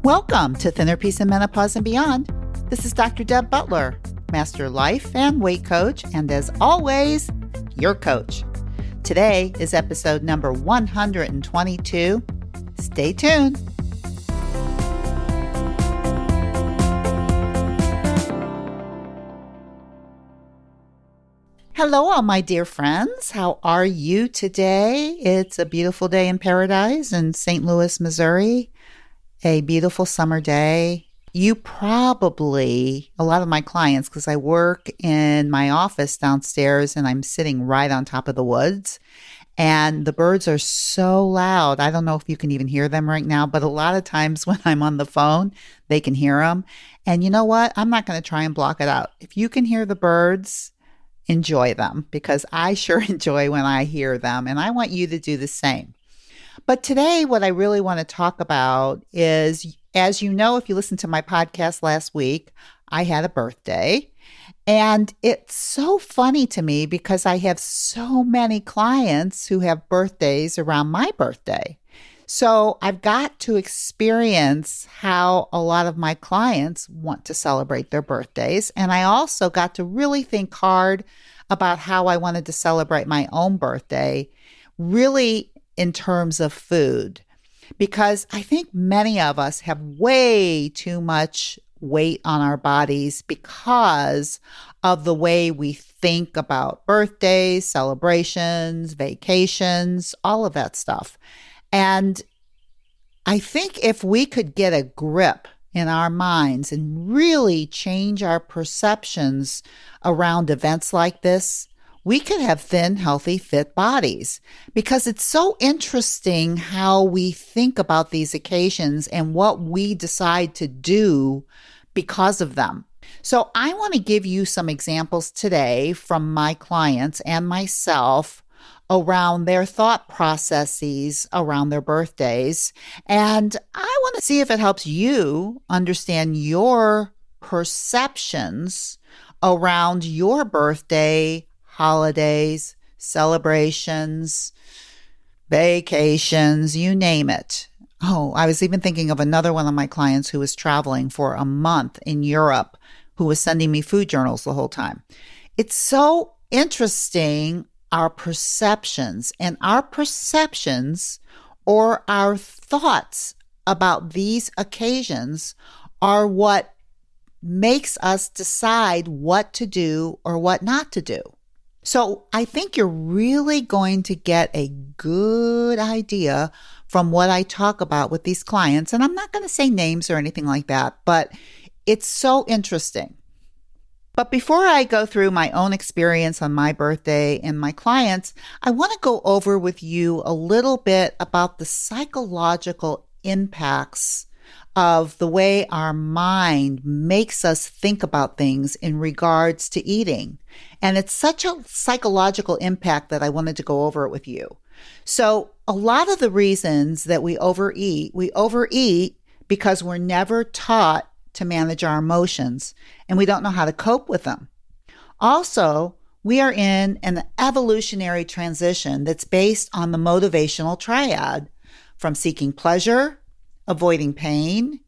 Welcome to Thinner Peace and Menopause and Beyond. This is Dr. Deb Butler, Master Life and Weight Coach, and as always, your coach. Today is episode number 122. Stay tuned. Hello, all my dear friends. How are you today? It's a beautiful day in paradise in St. Louis, Missouri. A beautiful summer day. You probably, a lot of my clients, because I work in my office downstairs and I'm sitting right on top of the woods, and the birds are so loud. I don't know if you can even hear them right now, but a lot of times when I'm on the phone, they can hear them. And you know what? I'm not going to try and block it out. If you can hear the birds, enjoy them, because I sure enjoy when I hear them, and I want you to do the same. But today, what I really want to talk about is, as you know, if you listened to my podcast last week, I had a birthday. And it's so funny to me because I have so many clients who have birthdays around my birthday. So I've got to experience how a lot of my clients want to celebrate their birthdays. And I also got to really think hard about how I wanted to celebrate my own birthday, really in terms of food, because I think many of us have way too much weight on our bodies because of the way we think about birthdays, celebrations, vacations, all of that stuff. And I think if we could get a grip in our minds and really change our perceptions around events like this, we could have thin, healthy, fit bodies, because it's so interesting how we think about these occasions and what we decide to do because of them. So I want to give you some examples today from my clients and myself around their thought processes around their birthdays. And I want to see if it helps you understand your perceptions around your birthday, holidays, celebrations, vacations, you name it. Oh, I was even thinking of another one of my clients who was traveling for a month in Europe, who was sending me food journals the whole time. It's so interesting, our perceptions, and our perceptions or our thoughts about these occasions are what makes us decide what to do or what not to do. So I think you're really going to get a good idea from what I talk about with these clients. And I'm not going to say names or anything like that, but it's so interesting. But before I go through my own experience on my birthday and my clients, I want to go over with you a little bit about the psychological impacts of the way our mind makes us think about things in regards to eating. And it's such a psychological impact that I wanted to go over it with you. So a lot of the reasons that we overeat because we're never taught to manage our emotions and we don't know how to cope with them. Also, we are in an evolutionary transition that's based on the motivational triad from seeking pleasure, avoiding pain,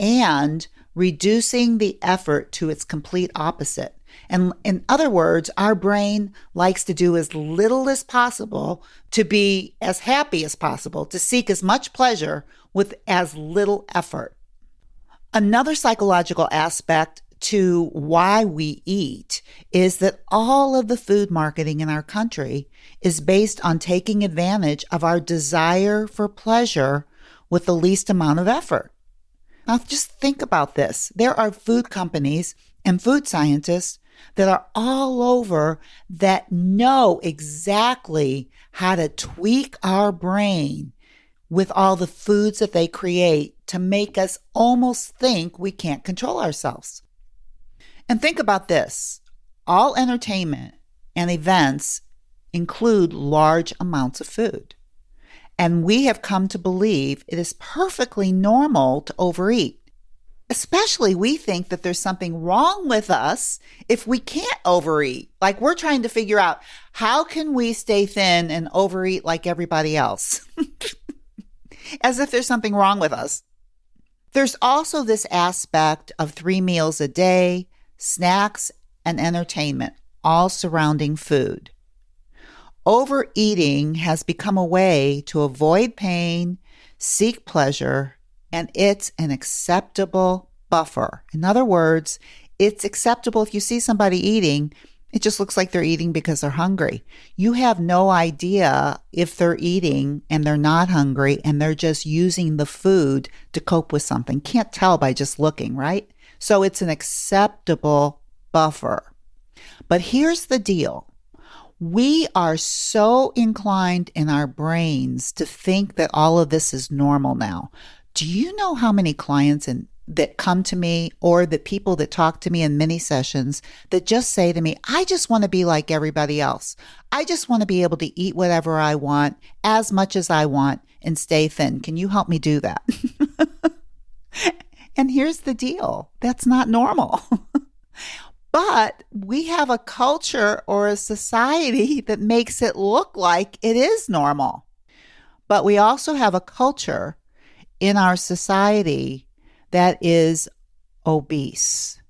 and reducing the effort to its complete opposite. And in other words, our brain likes to do as little as possible to be as happy as possible, to seek as much pleasure with as little effort. Another psychological aspect to why we eat is that all of the food marketing in our country is based on taking advantage of our desire for pleasure with the least amount of effort. Now, just think about this. There are food companies and food scientists that are all over that know exactly how to tweak our brain with all the foods that they create to make us almost think we can't control ourselves. And think about this. All entertainment and events include large amounts of food. And we have come to believe it is perfectly normal to overeat. Especially we think that there's something wrong with us if we can't overeat. Like we're trying to figure out how can we stay thin and overeat like everybody else? As if there's something wrong with us. There's also this aspect of 3 meals a day, snacks, and entertainment, all surrounding food. Overeating has become a way to avoid pain, seek pleasure, and it's an acceptable buffer. In other words, it's acceptable if you see somebody eating, it just looks like they're eating because they're hungry. You have no idea if they're eating and they're not hungry and they're just using the food to cope with something. Can't tell by just looking, right? So it's an acceptable buffer. But here's the deal. We are so inclined in our brains to think that all of this is normal now. Do you know how many clients that come to me or the people that talk to me in mini sessions that just say to me, I just want to be like everybody else. I just want to be able to eat whatever I want, as much as I want, and stay thin. Can you help me do that? And here's the deal. That's not normal. But we have a culture or a society that makes it look like it is normal. But we also have a culture in our society that is obese.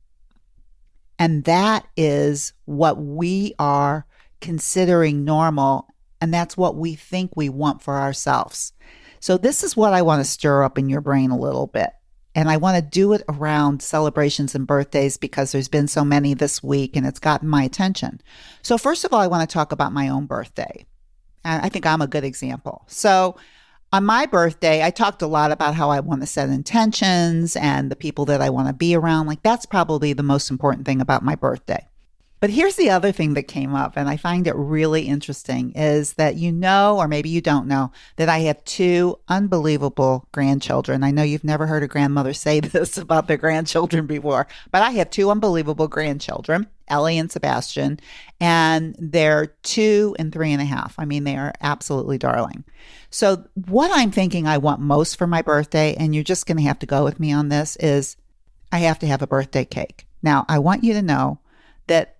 And that is what we are considering normal. And that's what we think we want for ourselves. So this is what I want to stir up in your brain a little bit. And I want to do it around celebrations and birthdays because there's been so many this week and it's gotten my attention. So first of all, I want to talk about my own birthday. I think I'm a good example. So on my birthday, I talked a lot about how I want to set intentions and the people that I want to be around. Like that's probably the most important thing about my birthday. But here's the other thing that came up, and I find it really interesting, is that you know, or maybe you don't know, that I have 2 unbelievable grandchildren. I know you've never heard a grandmother say this about their grandchildren before, but I have 2 unbelievable grandchildren, Ellie and Sebastian, and they're 2 and 3.5. I mean, they are absolutely darling. So what I'm thinking I want most for my birthday, and you're just going to have to go with me on this, is I have to have a birthday cake. Now, I want you to know that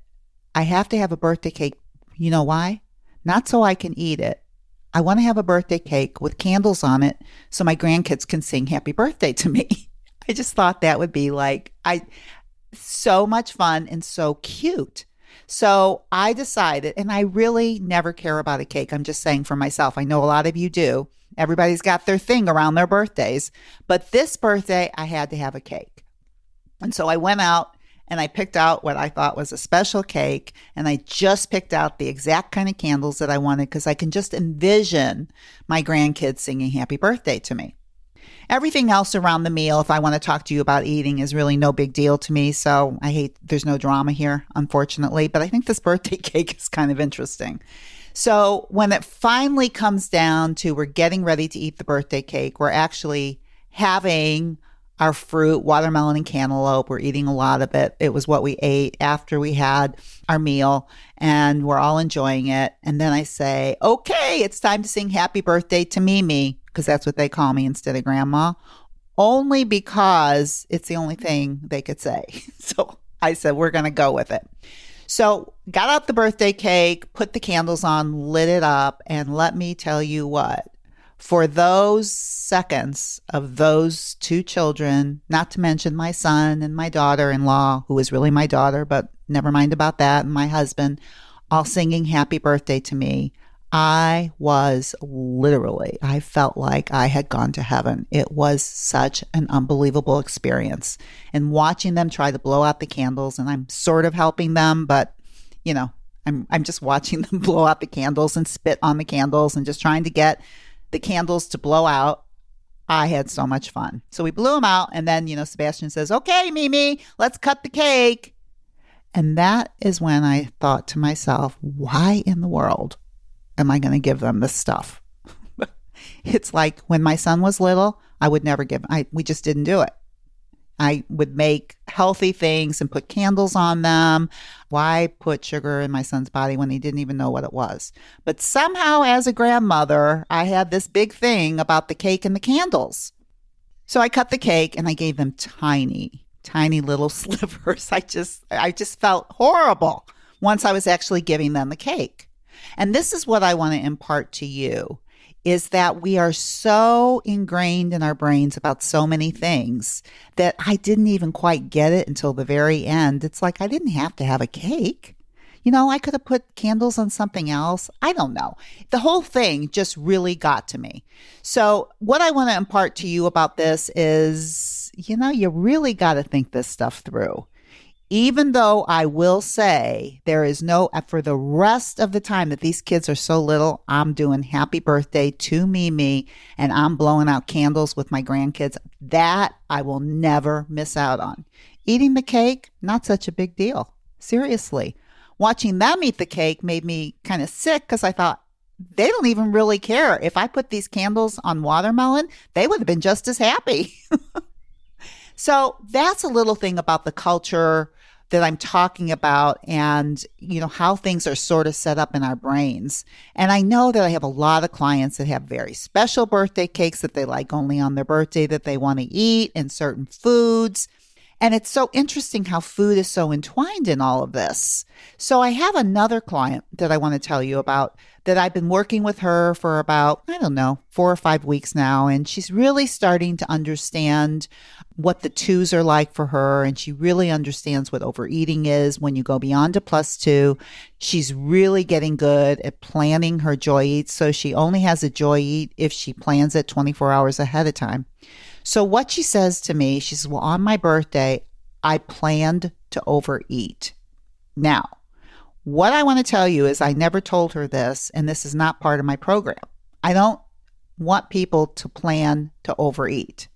I have to have a birthday cake. You know why? Not so I can eat it. I want to have a birthday cake with candles on it so my grandkids can sing happy birthday to me. I just thought that would be so much fun and so cute. So I decided, and I really never care about a cake. I'm just saying for myself. I know a lot of you do. Everybody's got their thing around their birthdays. But this birthday, I had to have a cake. And so I went out and I picked out what I thought was a special cake, and I just picked out the exact kind of candles that I wanted because I can just envision my grandkids singing happy birthday to me. Everything else around the meal, if I want to talk to you about eating, is really no big deal to me. So there's no drama here, unfortunately, but I think this birthday cake is kind of interesting. So when it finally comes down to we're getting ready to eat the birthday cake, we're actually having our fruit, watermelon and cantaloupe. We're eating a lot of it. It was what we ate after we had our meal, and we're all enjoying it. And then I say, okay, it's time to sing happy birthday to Mimi, because that's what they call me instead of grandma, only because it's the only thing they could say. So I said, we're going to go with it. So got out the birthday cake, put the candles on, lit it up, and let me tell you what. For those seconds of those 2 children, not to mention my son and my daughter-in-law, who is really my daughter, but never mind about that, and my husband, all singing happy birthday to me, I felt like I had gone to heaven. It was such an unbelievable experience. And watching them try to blow out the candles, and I'm sort of helping them, but, you know, I'm just watching them blow out the candles and spit on the candles and just trying to get the candles to blow out. I had so much fun. So we blew them out. And then, Sebastian says, okay, Mimi, let's cut the cake. And that is when I thought to myself, why in the world am I going to give them this stuff? It's like when my son was little, I would never we just didn't do it. I would make healthy things and put candles on them. Why put sugar in my son's body when he didn't even know what it was? But somehow as a grandmother, I had this big thing about the cake and the candles. So I cut the cake and I gave them tiny little slivers. I just felt horrible once I was actually giving them the cake. And this is what I want to impart to you. is that we are so ingrained in our brains about so many things that I didn't even quite get it until the very end. It's like I didn't have to have a cake. I could have put candles on something else. I don't know. The whole thing just really got to me. So, what I want to impart to you about this is, you really got to think this stuff through. Even though I will say there is for the rest of the time that these kids are so little, I'm doing happy birthday to Mimi and I'm blowing out candles with my grandkids. That I will never miss out on. Eating the cake, not such a big deal. Seriously. Watching them eat the cake made me kind of sick because I thought, they don't even really care. If I put these candles on watermelon, they would have been just as happy. So that's a little thing about the culture that I'm talking about and, how things are sort of set up in our brains. And I know that I have a lot of clients that have very special birthday cakes that they like only on their birthday that they want to eat and certain foods. And it's so interesting how food is so entwined in all of this. So I have another client that I want to tell you about that I've been working with her for about, 4 or 5 weeks now. And she's really starting to understand what the twos are like for her. And she really understands what overeating is when you go beyond a +2. She's really getting good at planning her joy eats. So she only has a joy eat if she plans it 24 hours ahead of time. So what she says to me, she says, well, on my birthday, I planned to overeat. Now, what I want to tell you is I never told her this, and this is not part of my program. I don't want people to plan to overeat.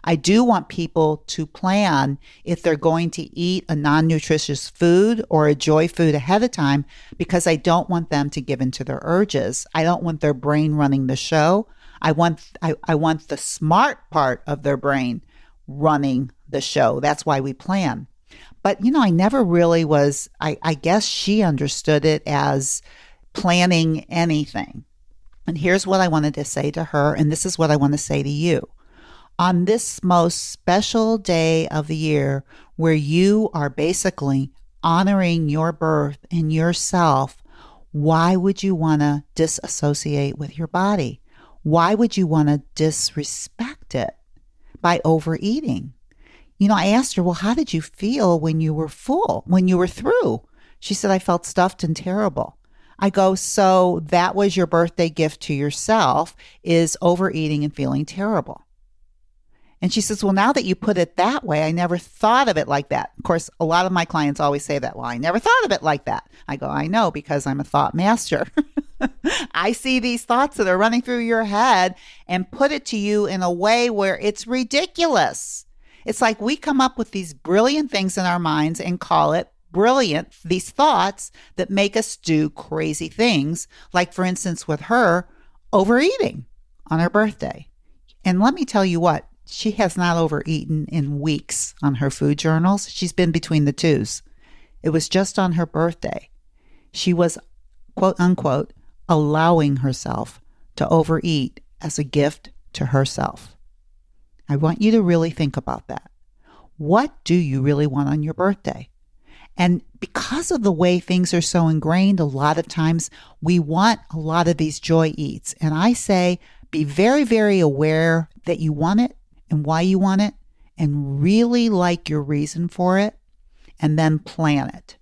I do want people to plan if they're going to eat a non-nutritious food or a joy food ahead of time because I don't want them to give in to their urges. I don't want their brain running the show. I want the smart part of their brain running the show. That's why we plan. But, I never really was, I guess she understood it as planning anything. And here's what I wanted to say to her, and this is what I want to say to you. On this most special day of the year where you are basically honoring your birth and yourself, why would you want to disassociate with your body? Why would you want to disrespect it by overeating? I asked her, well, how did you feel when you were full, when you were through? She said, I felt stuffed and terrible. I go, so that was your birthday gift to yourself, is overeating and feeling terrible. And she says, well, now that you put it that way, I never thought of it like that. Of course, a lot of my clients always say that. Well, I never thought of it like that. I go, I know, because I'm a thought master. I see these thoughts that are running through your head and put it to you in a way where it's ridiculous. It's like we come up with these brilliant things in our minds and call it brilliant, these thoughts that make us do crazy things. Like, for instance, with her, overeating on her birthday. And let me tell you what, she has not overeaten in weeks on her food journals. She's been between the twos. It was just on her birthday. She was, quote unquote, allowing herself to overeat as a gift to herself. I want you to really think about that. What do you really want on your birthday? And because of the way things are so ingrained, a lot of times we want a lot of these joy eats. And I say, be very, very aware that you want it and why you want it, and really like your reason for it, and then plan it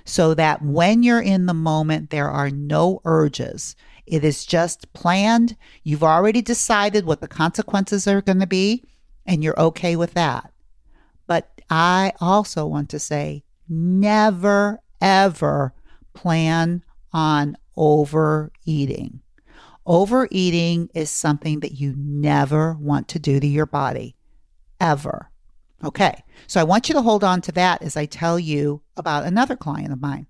so that when you're in the moment, there are no urges. It is just planned. You've already decided what the consequences are going to be, and you're okay with that. But I also want to say, never, ever plan on overeating. Overeating is something that you never want to do to your body, ever. Okay, so I want you to hold on to that as I tell you about another client of mine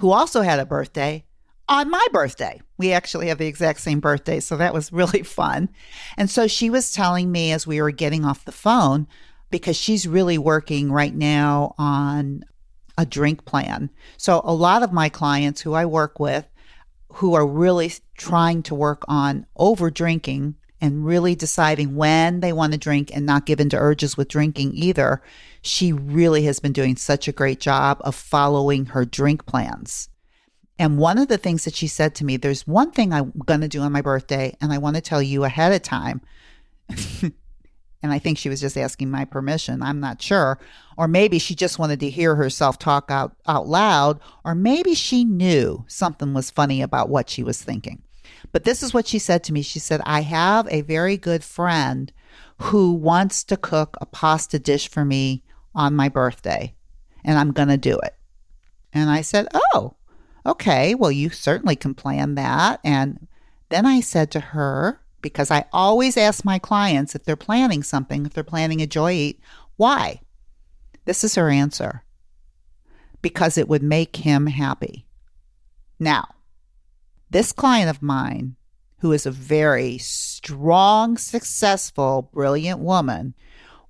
who also had a birthday on my birthday. We actually have the exact same birthday, so that was really fun. And so she was telling me as we were getting off the phone, because she's really working right now on a drink plan. So a lot of my clients who I work with who are really trying to work on over drinking and really deciding when they want to drink and not give in to urges with drinking either, she really has been doing such a great job of following her drink plans. And one of the things that she said to me, there's one thing I'm going to do on my birthday, and I want to tell you ahead of time. And I think she was just asking my permission. I'm not sure. Or maybe she just wanted to hear herself talk out loud. Or maybe she knew something was funny about what she was thinking. But this is what she said to me. She said, I have a very good friend who wants to cook a pasta dish for me on my birthday, and I'm going to do it. And I said, oh, okay, well, you certainly can plan that. And then I said to her, because I always ask my clients if they're planning something, if they're planning a joy eat, why? This is her answer. Because it would make him happy. Now, this client of mine, who is a very strong, successful, brilliant woman,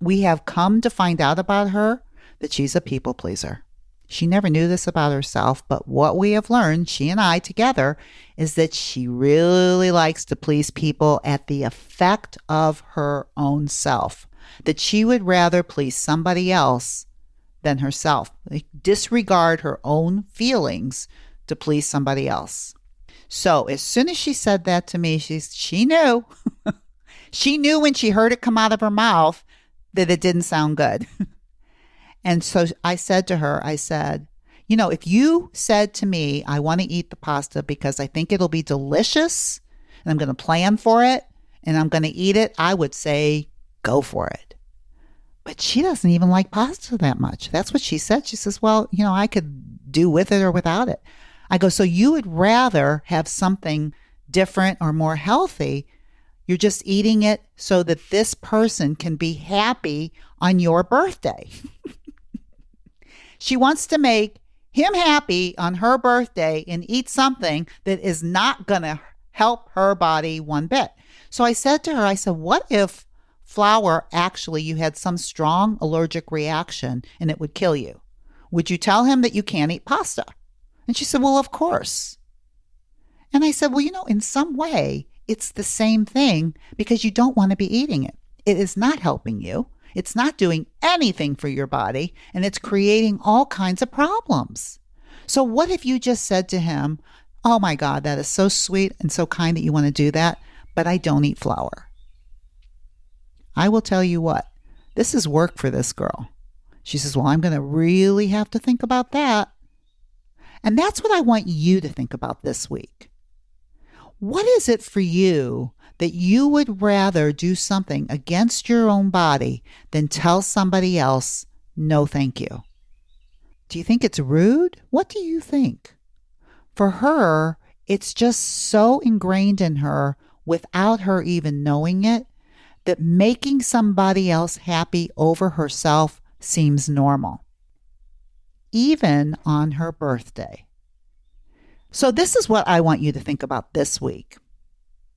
we have come to find out about her that she's a people pleaser. She never knew this about herself, but what we have learned, she and I together, is that she really likes to please people at the effect of her own self, that she would rather please somebody else than herself, like disregard her own feelings to please somebody else. So as soon as she said that to me, she knew. She knew when she heard it come out of her mouth that it didn't sound good. And so I said to her, I said, you know, if you said to me, I want to eat the pasta because I think it'll be delicious and I'm going to plan for it and I'm going to eat it, I would say, go for it. But she doesn't even like pasta that much. That's what she said. She says, well, you know, I could do with it or without it. I go, so you would rather have something different or more healthy. You're just eating it so that this person can be happy on your birthday. She wants to make him happy on her birthday and eat something that is not going to help her body one bit. So I said to her, I said, what if flour actually you had some strong allergic reaction and it would kill you? Would you tell him that you can't eat pasta? And she said, well, of course. And I said, well, you know, in some way, it's the same thing because you don't want to be eating it. It is not helping you. It's not doing anything for your body, and it's creating all kinds of problems. So what if you just said to him, oh my God, that is so sweet and so kind that you want to do that, but I don't eat flour. I will tell you what, this is work for this girl. She says, well, I'm going to really have to think about that. And that's what I want you to think about this week. What is it for you that you would rather do something against your own body than tell somebody else, no, thank you? Do you think it's rude? What do you think? For her, it's just so ingrained in her without her even knowing it that making somebody else happy over herself seems normal, even on her birthday. So this is what I want you to think about this week.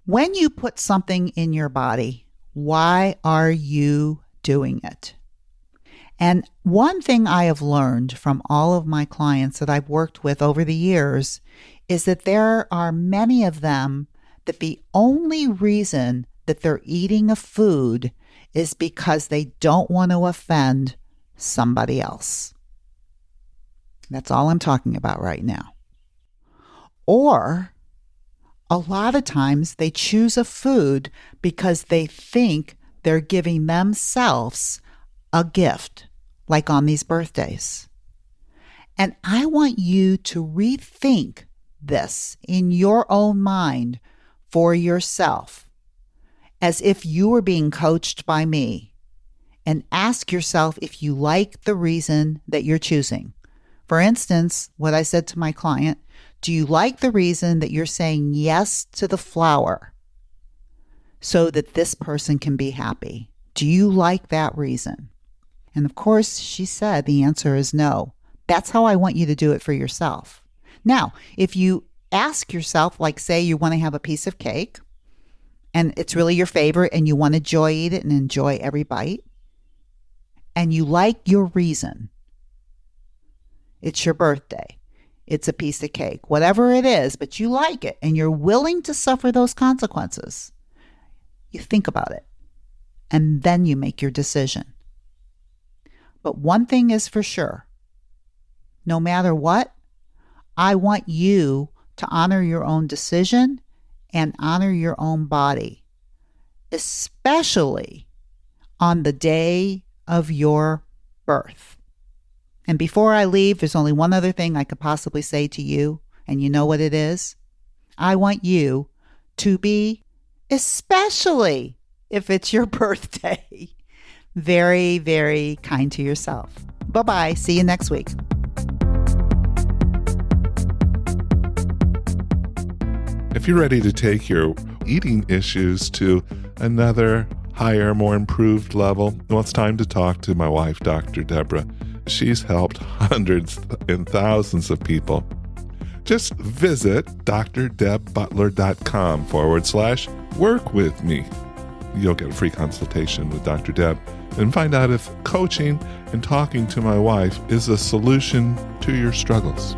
When you put something in your body, why are you doing it? And one thing I have learned from all of my clients that I've worked with over the years is that there are many of them that the only reason that they're eating a food is because they don't want to offend somebody else. That's all I'm talking about right now. Or a lot of times they choose a food because they think they're giving themselves a gift, like on these birthdays. And I want you to rethink this in your own mind for yourself, as if you were being coached by me, and ask yourself if you like the reason that you're choosing. For instance, what I said to my client, do you like the reason that you're saying yes to the flour so that this person can be happy? Do you like that reason? And of course, she said the answer is no. That's how I want you to do it for yourself. Now, if you ask yourself, like say you want to have a piece of cake and it's really your favorite and you want to joy eat it and enjoy every bite, and you like your reason, it's your birthday, it's a piece of cake, whatever it is, but you like it and you're willing to suffer those consequences. You think about it and then you make your decision. But one thing is for sure, no matter what, I want you to honor your own decision and honor your own body, especially on the day of your birth. And before I leave, there's only one other thing I could possibly say to you, and you know what it is? I want you to be, especially if it's your birthday, very, very kind to yourself. Bye-bye. See you next week. If you're ready to take your eating issues to another higher, more improved level, well, it's time to talk to my wife, Dr. Deborah. She's helped hundreds and thousands of people. Just visit drdebbutler.com/work with me. You'll get a free consultation with Dr. Deb and find out if coaching and talking to my wife is a solution to your struggles.